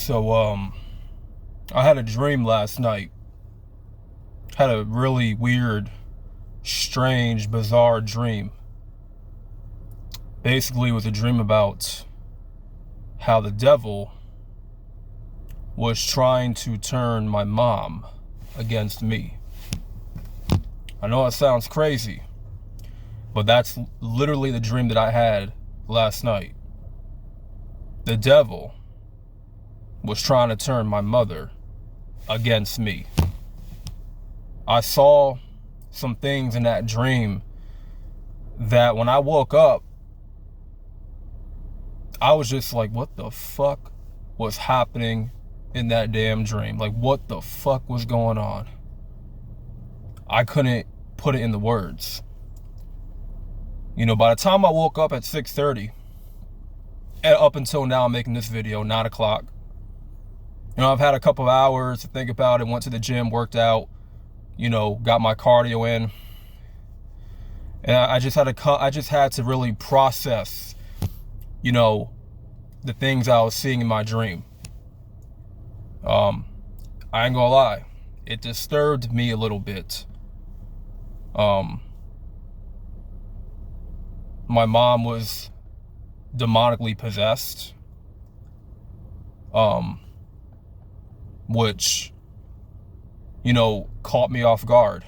So, I had a dream last night. Had a really weird, strange, bizarre dream. Basically, it was a dream about how the devil was trying to turn my mom against me. I know it sounds crazy, but that's literally the dream that I had last night. The devil was trying to turn my mother against me. I saw some things in that dream that when I woke up, I was just like, what the fuck was happening in that damn dream? Like, what the fuck was going on? I couldn't put it in the words. You know, by the time I woke up at 6:30, and up until now I'm making this video, 9 o'clock, you know, I've had a couple of hours to think about it, went to the gym, worked out, you know, got my cardio in. And I just had to really process, you know, the things I was seeing in my dream. I ain't gonna lie, it disturbed me a little bit. My mom was demonically possessed, which, you know, caught me off guard,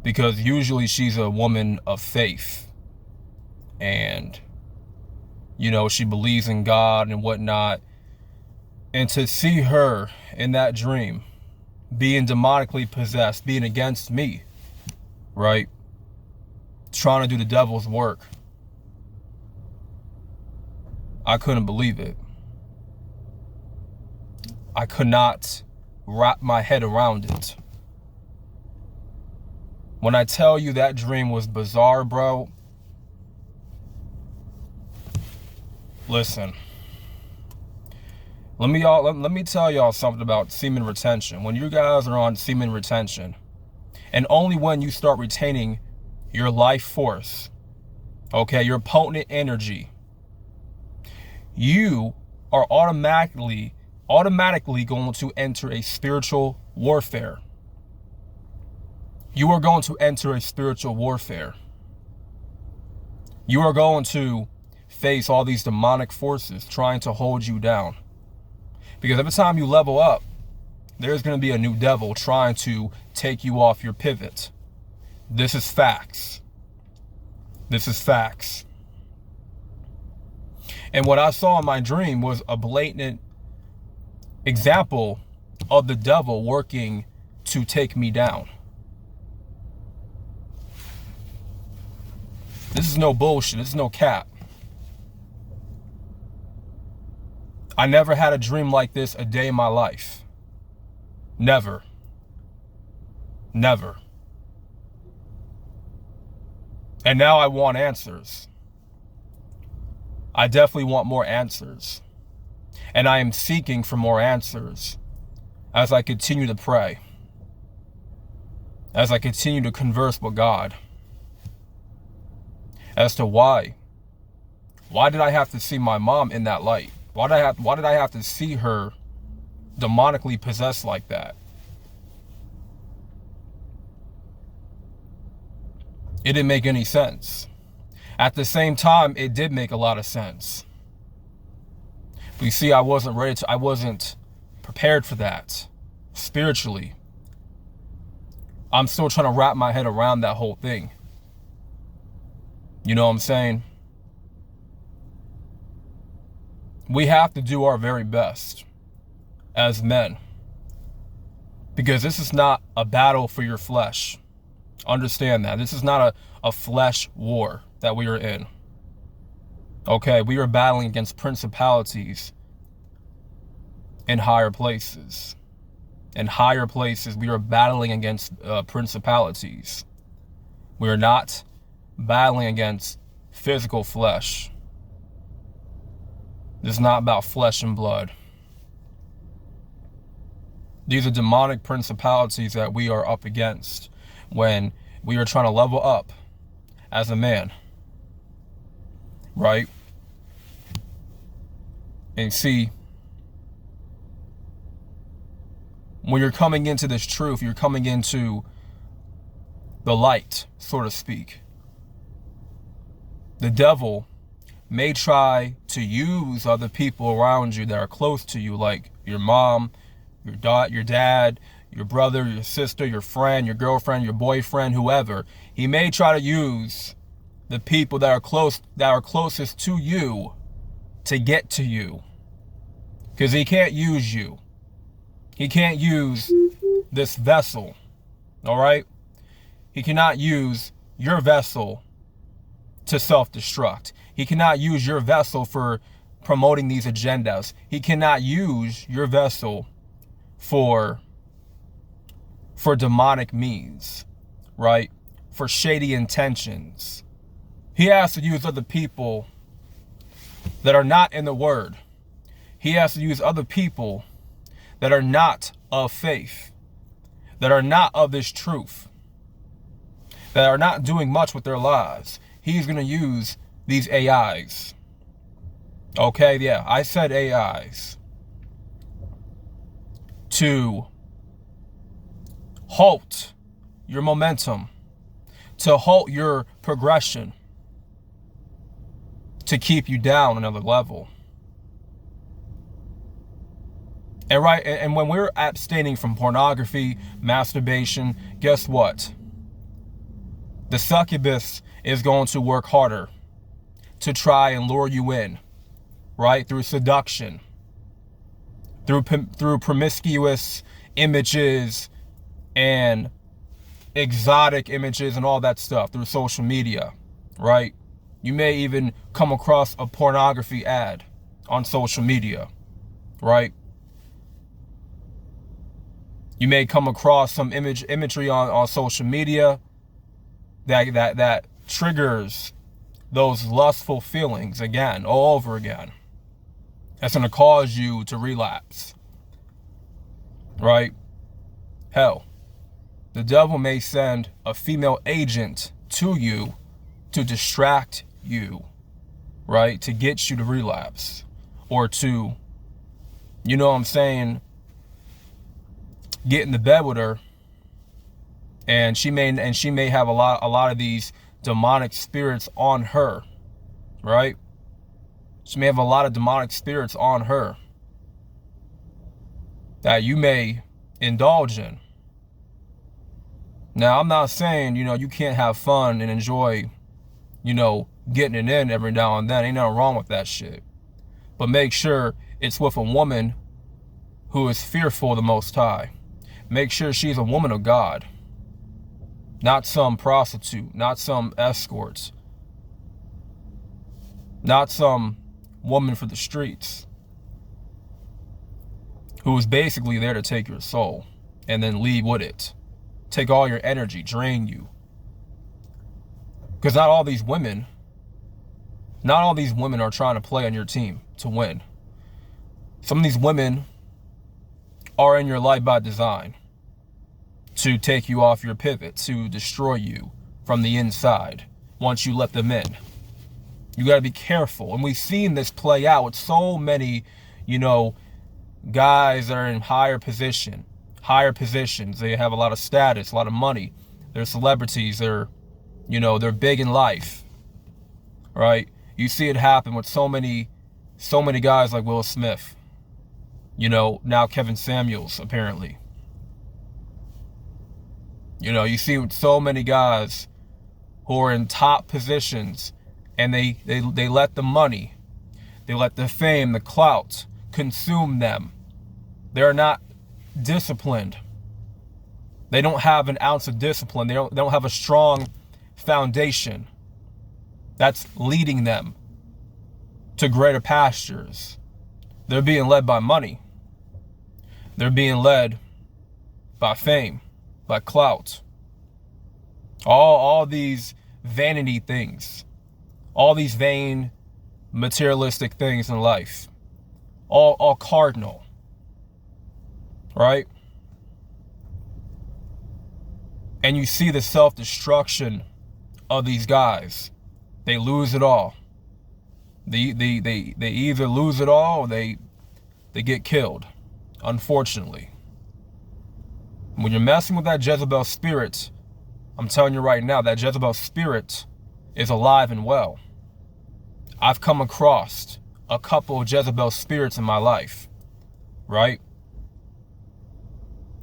because usually she's a woman of faith and, you know, she believes in God and whatnot. And to see her in that dream being demonically possessed, being against me, right, trying to do the devil's work, I couldn't believe it. I could not wrap my head around it. When I tell you that dream was bizarre, bro, listen. Let me tell y'all something about semen retention. When you guys are on semen retention, and only when you start retaining your life force, okay, your potent energy, you are automatically going to enter a spiritual warfare. You are going to enter a spiritual warfare. You are going to face all these demonic forces trying to hold you down. Because every time you level up, there's going to be a new devil trying to take you off your pivot. This is facts. This is facts. And what I saw in my dream was a blatant example of the devil working to take me down. This is no bullshit. This is no cap. I never had a dream like this a day in my life. Never. Never. And now I want answers. I definitely want more answers. And I am seeking for more answers as I continue to pray, as I continue to converse with God, as to why. Why did I have to see my mom in that light? Why did I have to see her demonically possessed like that? It didn't make any sense. At the same time, it did make a lot of sense. But you see, I wasn't prepared for that spiritually. I'm still trying to wrap my head around that whole thing. You know what I'm saying? We have to do our very best as men, because this is not a battle for your flesh. Understand that. This is not a flesh war that we are in. Okay, we are battling against principalities in higher places. In higher places, we are battling against principalities. We are not battling against physical flesh. This is not about flesh and blood. These are demonic principalities that we are up against when we are trying to level up as a man. Right? And see, when you're coming into this truth, you're coming into the light, so to speak. The devil may try to use other people around you that are close to you, like your mom, your dad, your brother, your sister, your friend, your girlfriend, your boyfriend, whoever. He may try to use the people that are closest to you to get to you. Because he can't use you. He can't use this vessel. All right? He cannot use your vessel to self-destruct. He cannot use your vessel for promoting these agendas. He cannot use your vessel for demonic means, right? For shady intentions. He has to use other people that are not in the word. He has to use other people that are not of faith, that are not of this truth, that are not doing much with their lives. He's going to use these AIs. Okay, yeah, I said AIs. To halt your momentum, to halt your progression, to keep you down another level. And when we're abstaining from pornography, masturbation, guess what? The succubus is going to work harder to try and lure you in, right? Through seduction, through promiscuous images and exotic images and all that stuff, through social media, right? You may even come across a pornography ad on social media, right? You may come across some imagery on social media that triggers those lustful feelings again, all over again. That's going to cause you to relapse, right? Hell, the devil may send a female agent to you to distract you, right? To get you to relapse, or to, you know what I'm saying, get in the bed with her, and she may have a lot of these demonic spirits on her, right? She may have a lot of demonic spirits on her that you may indulge in. Now, I'm not saying, you can't have fun and enjoy, getting it in every now and then. Ain't nothing wrong with that shit. But make sure it's with a woman who is fearful of the Most High. Make sure she's a woman of God. Not some prostitute, not some escorts, not some woman for the streets who is basically there to take your soul and then leave with it. Take all your energy, drain you. Because not all these women are trying to play on your team to win. Some of these women are in your life by design, to take you off your pivot, to destroy you from the inside once you let them in. You got to be careful. And we've seen this play out with so many, guys that are in higher positions. They have a lot of status, a lot of money. They're celebrities. They're big in life, right? You see it happen with so many guys like Will Smith. Now Kevin Samuels, apparently. You see with so many guys who are in top positions, and they let the money, they let the fame, the clout consume them. They're not disciplined. They don't have an ounce of discipline. They don't have a strong foundation that's leading them to greater pastures. They're being led by money. They're being led by fame, by clout. All these vanity things, all these vain materialistic things in life, all cardinal, right? And you see the self-destruction of these guys. They lose it all. They either lose it all or they get killed, unfortunately. When you're messing with that Jezebel spirit, I'm telling you right now, that Jezebel spirit is alive and well. I've come across a couple of Jezebel spirits in my life, right?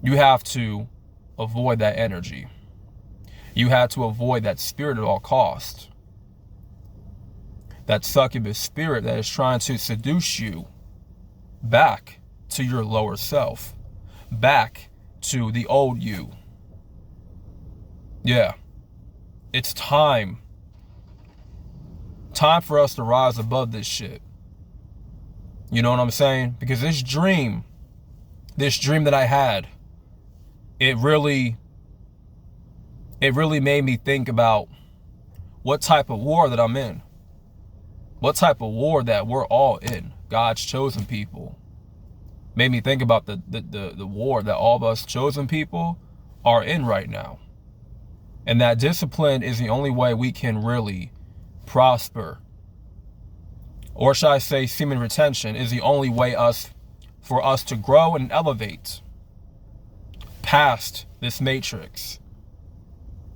You have to avoid that energy. You have to avoid that spirit at all costs. That succubus spirit that is trying to seduce you back to your lower self, back to the old you. Yeah, it's time for us to rise above this shit. You know what I'm saying? Because this dream that I had, it really made me think about what type of war that I'm in. What type of war that we're all in, God's chosen people. Made me think about the war that all of us chosen people are in right now. And that discipline is the only way we can really prosper. Or should I say semen retention is the only way for us to grow and elevate past this matrix.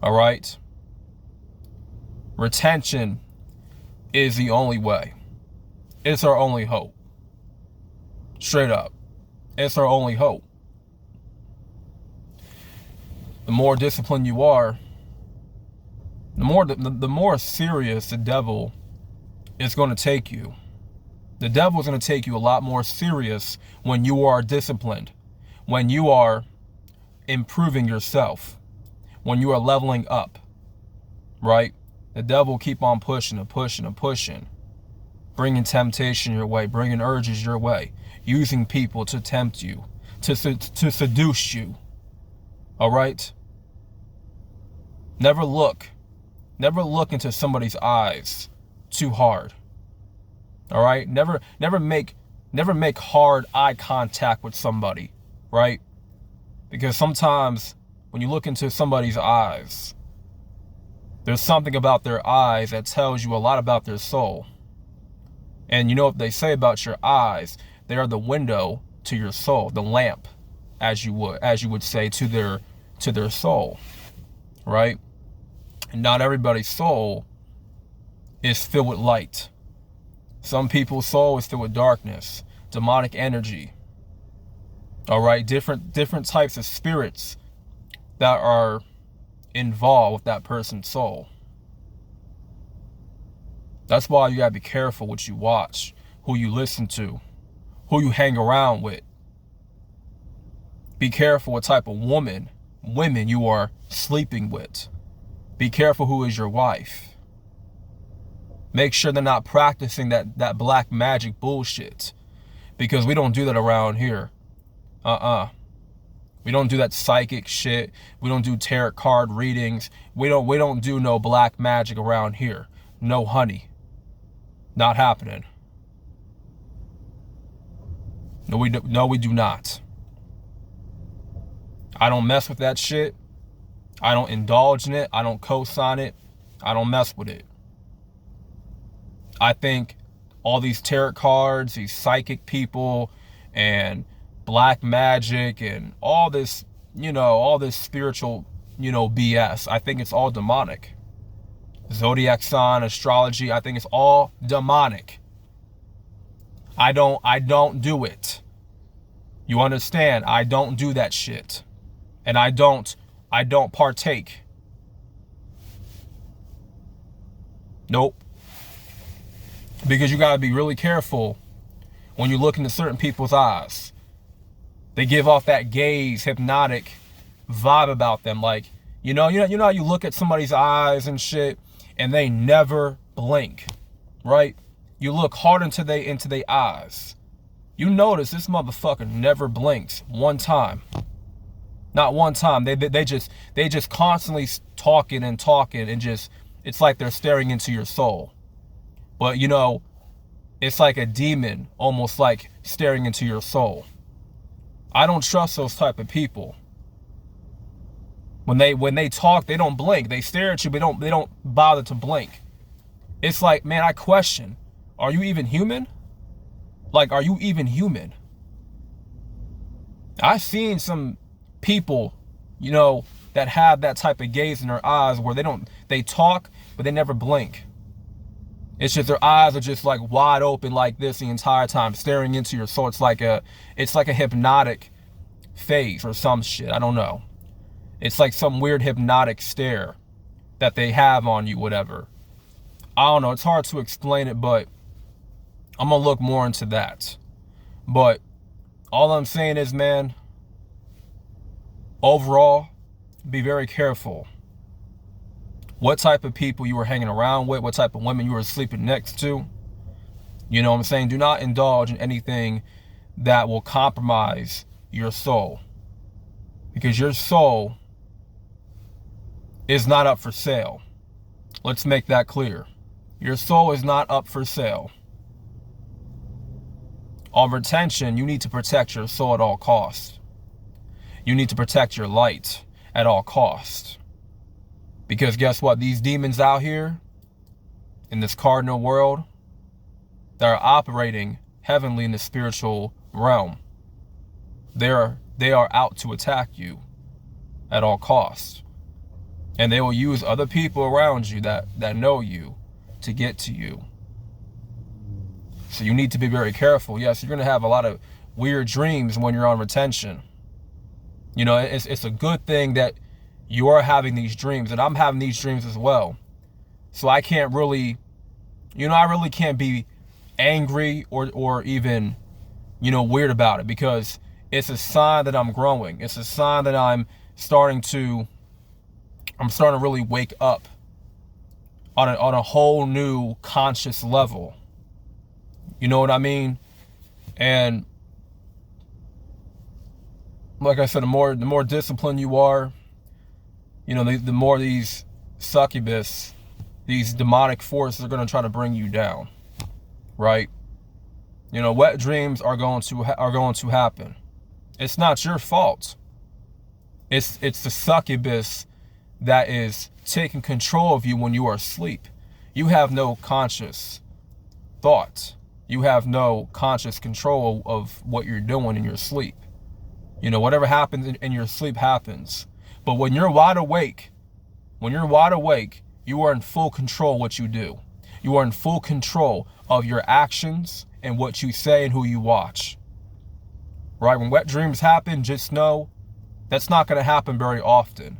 All right? Retention is the only way. It's our only hope. Straight up. It's our only hope. The more disciplined you are, the more serious the devil is going to take you. The devil is going to take you a lot more serious when you are disciplined, when you are improving yourself, when you are leveling up, right? The devil will keep on pushing and pushing and pushing, bringing temptation your way, bringing urges your way, using people to tempt you, to seduce you, all right? Never look into somebody's eyes too hard, all right? Never make hard eye contact with somebody, right? Because sometimes when you look into somebody's eyes, there's something about their eyes that tells you a lot about their soul. And you know what they say about your eyes? They are the window to your soul, the lamp, as you would say, to their soul, right? And not everybody's soul is filled with light. Some people's soul is filled with darkness, demonic energy. All right, different types of spirits that are involved with that person's soul. That's why you gotta be careful what you watch, who you listen to, who you hang around with. Be careful what type of women you are sleeping with. Be careful who is your wife. Make sure they're not practicing that black magic bullshit, because we don't do that around here. We don't do that psychic shit. We don't do tarot card readings. We don't do no black magic around here. No, honey. Not happening. No, we do not. I don't mess with that shit. I don't indulge in it. I don't co-sign it. I don't mess with it. I think all these tarot cards, these psychic people, and black magic and all this, all this spiritual, BS. I think it's all demonic. Zodiac sign, astrology, I think it's all demonic. I don't do it. You understand? I don't do that shit. And I don't partake. Nope. Because you gotta be really careful when you look into certain people's eyes. They give off that gaze, hypnotic vibe about them. Like, you know how you look at somebody's eyes and shit, and they never blink, right? You look hard into their eyes. You notice this motherfucker never blinks one time. Not one time. They just constantly talking and just, it's like they're staring into your soul. But it's like a demon, almost like staring into your soul. I don't trust those type of people. When they talk, they don't blink. They stare at you, but they don't bother to blink. It's like, man, I question, are you even human? Like, are you even human? I've seen some people you know, that have that type of gaze in their eyes where they talk, but they never blink. It's just their eyes are just like wide open like this the entire time, staring into your soul. It's like a hypnotic phase or some shit. I don't know. It's like some weird hypnotic stare that they have on you, whatever. I don't know. It's hard to explain it, but I'm going to look more into that. But all I'm saying is, man, overall, be very careful what type of people you were hanging around with, what type of women you were sleeping next to. You know what I'm saying? Do not indulge in anything that will compromise your soul, because your soul is not up for sale. Let's make that clear. Your soul is not up for sale. On retention, you need to protect your soul at all costs. You need to protect your light at all costs. Because guess what? These demons out here in this cardinal world that are operating heavenly in the spiritual realm, they are out to attack you at all costs. And they will use other people around you that know you to get to you. So you need to be very careful. Yes, you're going to have a lot of weird dreams when you're on retention. You know, it's a good thing that you are having these dreams, and I'm having these dreams as well. So I can't really, I really can't be angry or even, weird about it, because it's a sign that I'm growing. It's a sign that I'm starting to really wake up on a whole new conscious level. You know what I mean? And like I said, the more disciplined you are, the more these succubus, these demonic forces are going to try to bring you down, right? Wet dreams are going to happen. It's not your fault. It's the succubus that is taking control of you when you are asleep. You have no conscious thought. You have no conscious control of what you're doing in your sleep. Whatever happens in your sleep happens. But when you're wide awake, you are in full control of what you do. You are in full control of your actions and what you say and who you watch. Right? When wet dreams happen, just know that's not going to happen very often.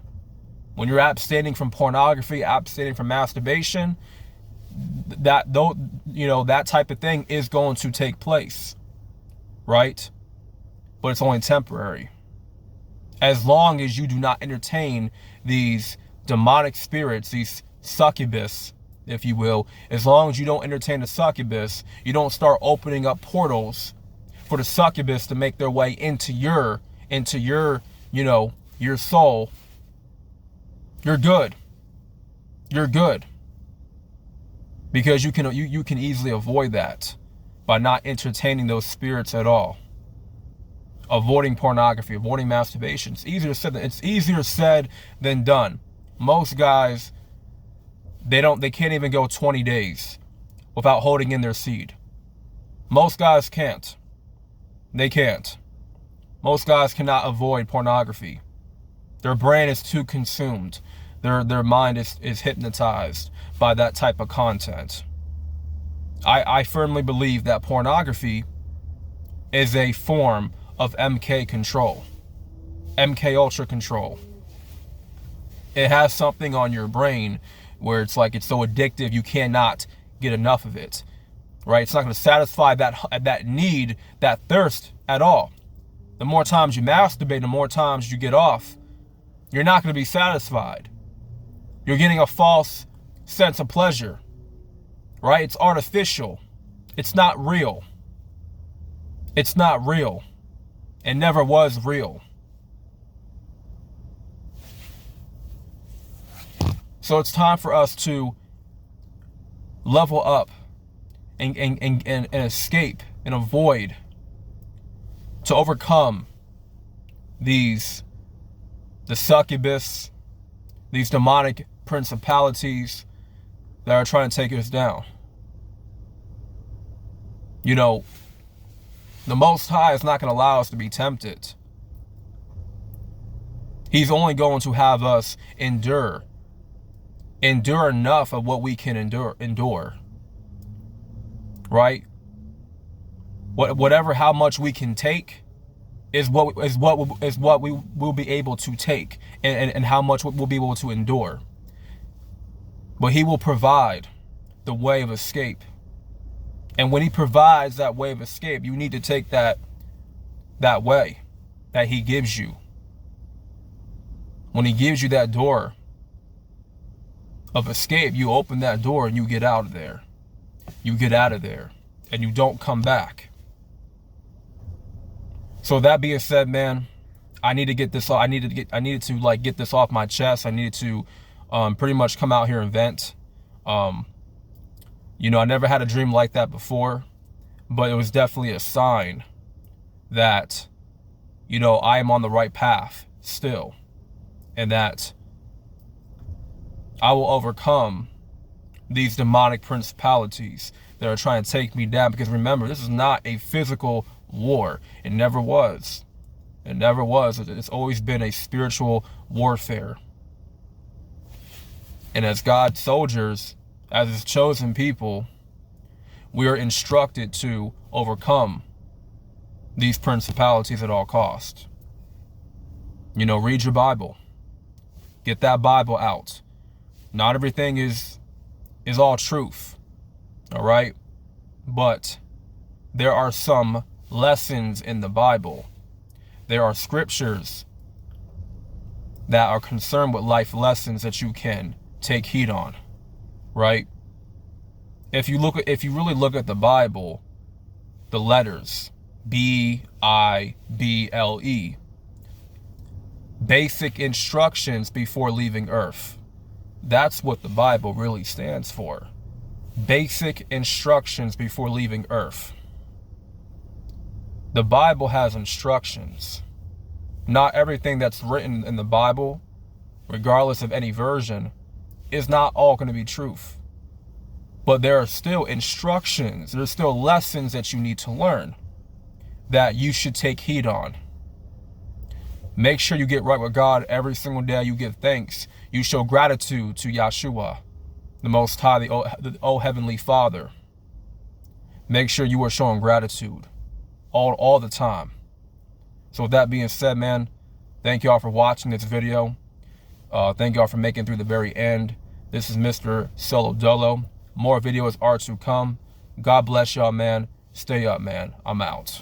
When you're abstaining from pornography, abstaining from masturbation, that type of thing is going to take place, right? But it's only temporary. As long as you do not entertain these demonic spirits, these succubus, if you will, as long as you don't entertain the succubus, you don't start opening up portals for the succubus to make their way into your soul, you're good. You're good. Because you can easily avoid that by not entertaining those spirits at all. Avoiding pornography, avoiding masturbation. It's easier said than done. Most guys, they can't even go 20 days without holding in their seed. Most guys can't. They can't. Most guys cannot avoid pornography. Their brain is too consumed. Their mind is hypnotized by that type of content. I firmly believe that pornography is a form of MK control. MK Ultra control. It has something on your brain where it's like it's so addictive you cannot get enough of it. Right? It's not going to satisfy that need, that thirst at all. The more times you masturbate, the more times you get off, you're not going to be satisfied. You're getting a false sense of pleasure, right? It's artificial. It's not real. It's not real. It never was real. So it's time for us to level up and escape and avoid, to overcome the succubus, these demonic principalities that are trying to take us down. The Most High is not going to allow us to be tempted. He's only going to have us endure enough of what we can endure, right? Whatever, how much we can take is what we will be able to take, and how much we'll be able to endure. But he will provide the way of escape. And when he provides that way of escape, you need to take that way that he gives you. When he gives you that door of escape, you open that door and you get out of there. You get out of there and you don't come back. So that being said, man, I need to get this. I needed to like get this off my chest. I needed to pretty much come out here and vent. You know, I never had a dream like that before, but it was definitely a sign that, you know, I am on the right path still, and that I will overcome these demonic principalities that are trying to take me down. Because remember, this is not a physical war. It never was. It never was. It's always been a spiritual warfare. And as God's soldiers, as his chosen people, we are instructed to overcome these principalities at all costs. You know, read your Bible. Get that Bible out. Not everything is all truth. All right? But there are some lessons in the Bible. There are scriptures that are concerned with life lessons that you can take heed on. Right? If you really look at the Bible, the letters B-I-B-L-E, basic instructions before leaving Earth. That's what the Bible really stands for. Basic instructions before leaving Earth. The Bible has instructions. Not everything that's written in the Bible, regardless of any version, is not all going to be truth. But there are still instructions. There's still lessons that you need to learn that you should take heed on. Make sure you get right with God every single day. You give thanks. You show gratitude to Yahshua, the Most High, the Heavenly Father. Make sure you are showing gratitude all the time. So with that being said, man, thank y'all for watching this video. Thank y'all for making it through the very end. This is Mr. Solo Dolo. More videos are to come. God bless y'all, man. Stay up, man. I'm out.